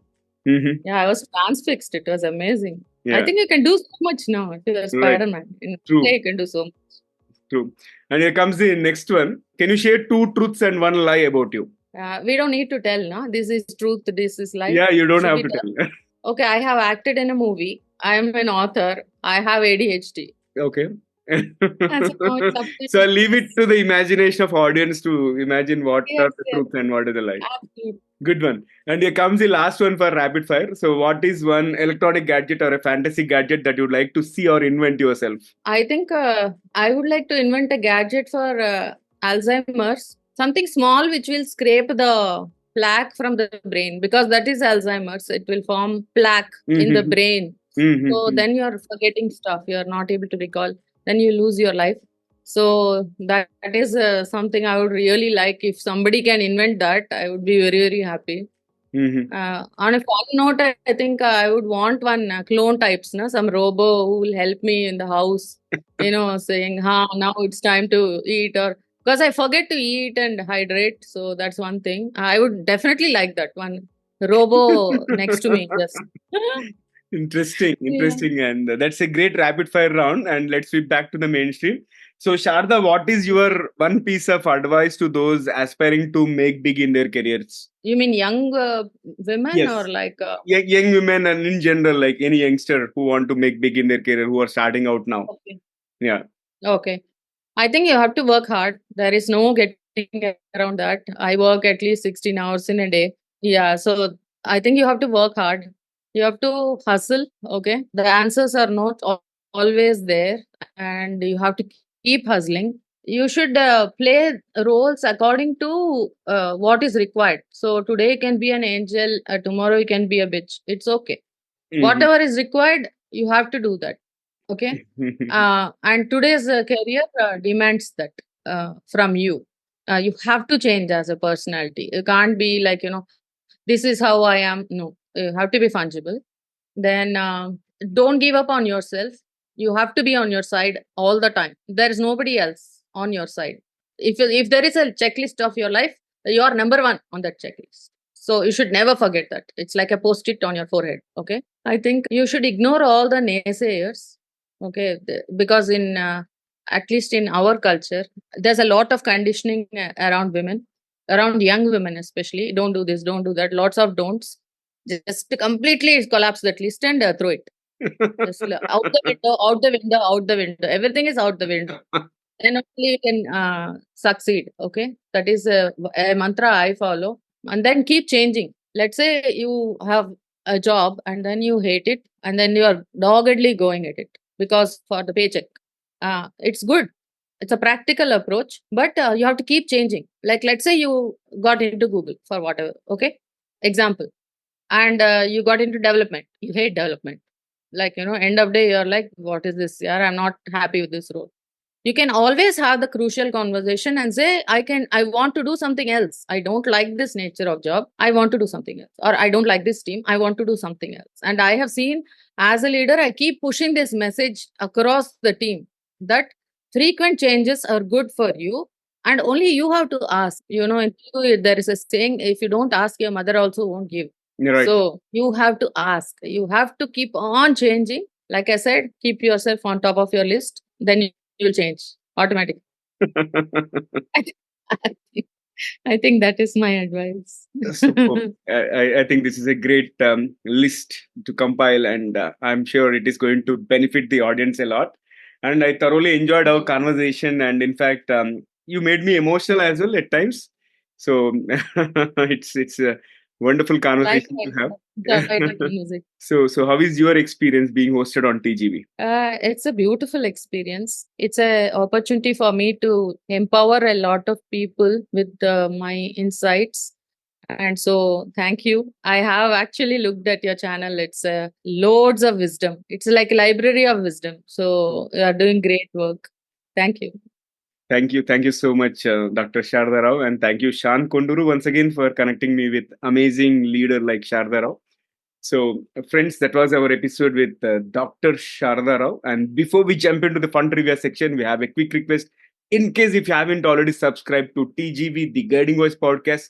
Mhm. yeah, I was transfixed. It was amazing. I Yeah, think you can do so much now to the right. Spider-Man. In True, play, you can do so much. true. And here comes the next one. Can you share two truths and one lie about you? We don't need to tell, no? This is truth, this is lie. Yeah, you don't Should have we to tell? tell. Okay, I have acted in a movie. I am an author. I have ADHD. Okay. And so now it's up to So you. I'll leave it to the imagination of audience to imagine what Yes, are the yes, truth and what is the lie. absolutely. Good one. And here comes the last one for rapid fire. So, what is one electronic gadget or a fantasy gadget that you'd like to see or invent yourself? I think I would like to invent a gadget for Alzheimer's, something small which will scrape the plaque from the brain, because that is Alzheimer's. It will form plaque in the Mm-hmm. brain. So Mm-hmm. then you're forgetting stuff. You're not able to recall. Then you lose your life. So that is something I would really like. If somebody can invent that, I would be very, very happy. Mm-hmm. On a fun note, I think I would want one clone types, no? Some robo who will help me in the house, saying, now it's time to eat, or because I forget to eat and hydrate. So that's one thing. I would definitely like that one robo next to me. Just Interesting, yeah. interesting. And that's a great rapid fire round. And let's sweep back to the mainstream. So, Sharda, what is your one piece of advice to those aspiring to make big in their careers? You mean young women or Yes. like? Young women and in general, like any youngster who want to make big in their career, who are starting out now. Okay. Yeah. Okay. I think you have to work hard. There is no getting around that. I work at least 16 hours in a day. Yeah, so I think you have to work hard. You have to hustle, okay? The answers are not always there, and you have to keep hustling. You should play roles according to what is required. So today you can be an angel, tomorrow you can be a bitch. It's okay. Mm-hmm. Whatever is required, you have to do that. Okay. And today's career demands that from you. You have to change as a personality. You can't be like, this is how I am. No, you have to be fungible. Then don't give up on yourself. You have to be on your side all the time. There is nobody else on your side. If there is a checklist of your life, you are number one on that checklist. So you should never forget that. It's like a post-it on your forehead. Okay. I think you should ignore all the naysayers. Okay, because in at least in our culture, there's a lot of conditioning around women, around young women especially. Don't do this, don't do that. Lots of don'ts. Just to completely collapse that list and throw it. Just out the window, out the window, out the window. Everything is out the window. Then only you can succeed. Okay, that is a mantra I follow. And then keep changing. Let's say you have a job and then you hate it, and then you are doggedly going at it because for the paycheck. It's good. It's a practical approach, but you have to keep changing. Like, let's say you got into Google for whatever. Okay, example, and you got into development. You hate development. Like, end of day, you're like, what is this? Yeah, I'm not happy with this role. You can always have the crucial conversation and say, I want to do something else. I don't like this nature of job. I want to do something else. Or I don't like this team. I want to do something else. And I have seen, as a leader, I keep pushing this message across the team that frequent changes are good for you. And only you have to ask. In Telugu, there is a saying, if you don't ask, your mother also won't give. You're right. So you have to ask. You have to keep on changing. Like I said, keep yourself on top of your list. Then you'll change automatically. I think, I think that is my advice. Superb. I think this is a great list to compile, and I'm sure it is going to benefit the audience a lot. And I thoroughly enjoyed our conversation, and in fact, you made me emotional as well at times. So it's a wonderful conversation to Likewise, have. enjoyed the music. So how is your experience being hosted on TGV? It's a beautiful experience. It's a opportunity for me to empower a lot of people with my insights. And so, thank you. I have actually looked at your channel. It's loads of wisdom. It's like a library of wisdom. So, you are doing great work. Thank you. Thank you so much, Dr. Sharada Rao, and thank you, Shan Konduru, once again for connecting me with amazing leader like Sharada Rao. So, friends, that was our episode with Dr. Sharada Rao. And before we jump into the fun trivia section, we have a quick request. In case if you haven't already subscribed to TGV, the Guiding Voice podcast,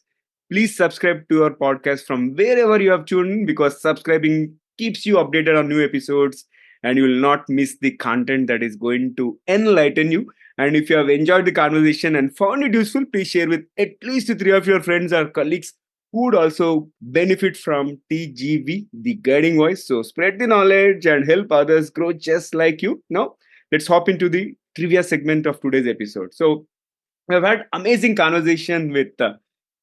please subscribe to our podcast from wherever you have tuned in, because subscribing keeps you updated on new episodes and you will not miss the content that is going to enlighten you. And if you have enjoyed the conversation and found it useful, please share with at least three of your friends or colleagues who would also benefit from TGV, the guiding voice. So spread the knowledge and help others grow just like you. Now, let's hop into the trivia segment of today's episode. So, I've had amazing conversation with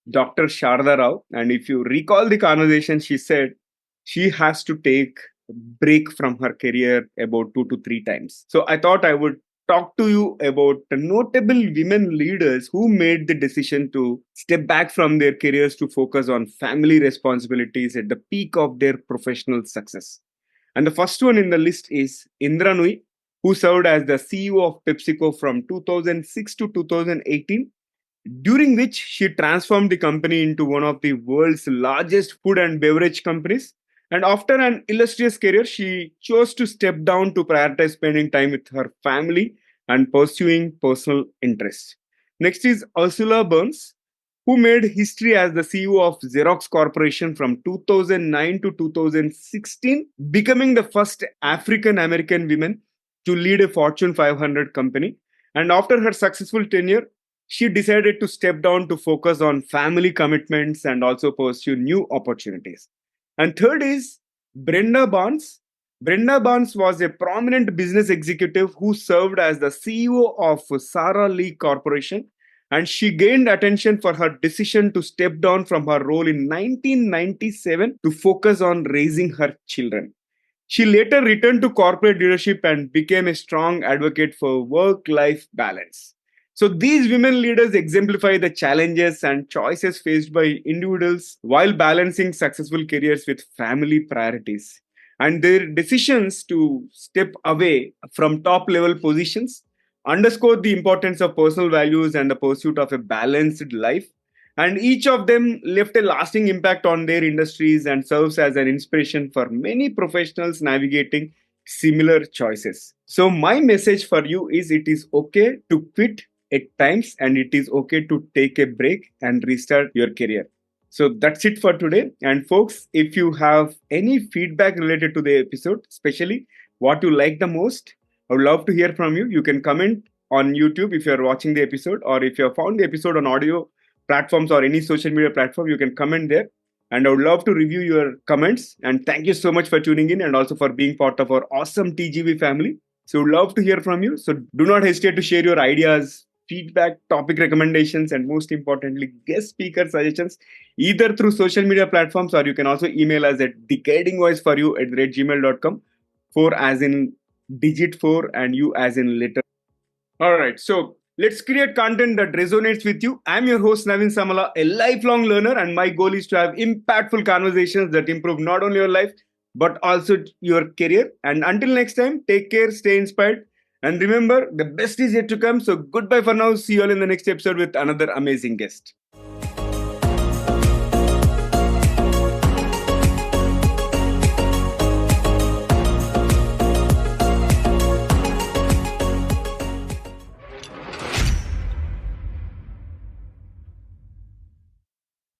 Dr. Sharada Rao, and if you recall the conversation, she said she has to take a break from her career about 2 to 3 times. So I thought I would talk to you about the notable women leaders who made the decision to step back from their careers to focus on family responsibilities at the peak of their professional success. And the first one in the list is Indra Nui, who served as the CEO of PepsiCo from 2006 to 2018, during which she transformed the company into one of the world's largest food and beverage companies. And after an illustrious career, she chose to step down to prioritize spending time with her family and pursuing personal interests. Next is Ursula Burns, who made history as the CEO of Xerox Corporation from 2009 to 2016, becoming the first African American woman to lead a Fortune 500 company. And after her successful tenure, she decided to step down to focus on family commitments and also pursue new opportunities. And third is Brenda Barnes. Brenda Barnes was a prominent business executive who served as the CEO of Sara Lee Corporation, and she gained attention for her decision to step down from her role in 1997 to focus on raising her children. She later returned to corporate leadership and became a strong advocate for work life balance. So, these women leaders exemplify the challenges and choices faced by individuals while balancing successful careers with family priorities. And their decisions to step away from top level positions underscore the importance of personal values and the pursuit of a balanced life. And each of them left a lasting impact on their industries and serves as an inspiration for many professionals navigating similar choices. So, my message for you is it is okay to quit at times, and it is okay to take a break and restart your career. So, that's it for today. And, folks, if you have any feedback related to the episode, especially what you like the most, I would love to hear from you. You can comment on YouTube if you're watching the episode, or if you have found the episode on audio platforms or any social media platform, you can comment there. And I would love to review your comments. And thank you so much for tuning in and also for being part of our awesome TGV family. So, would love to hear from you. So, do not hesitate to share your ideas, feedback, topic recommendations, and most importantly, guest speaker suggestions either through social media platforms, or you can also email us at decidingvoiceforyou at gmail.com. 4 as in digit 4 and you as in letter. All right. So let's create content that resonates with you. I'm your host, Naveen Samala, a lifelong learner, and my goal is to have impactful conversations that improve not only your life, but also your career. And until next time, take care, stay inspired, and remember, the best is yet to come. So goodbye for now. See you all in the next episode with another amazing guest.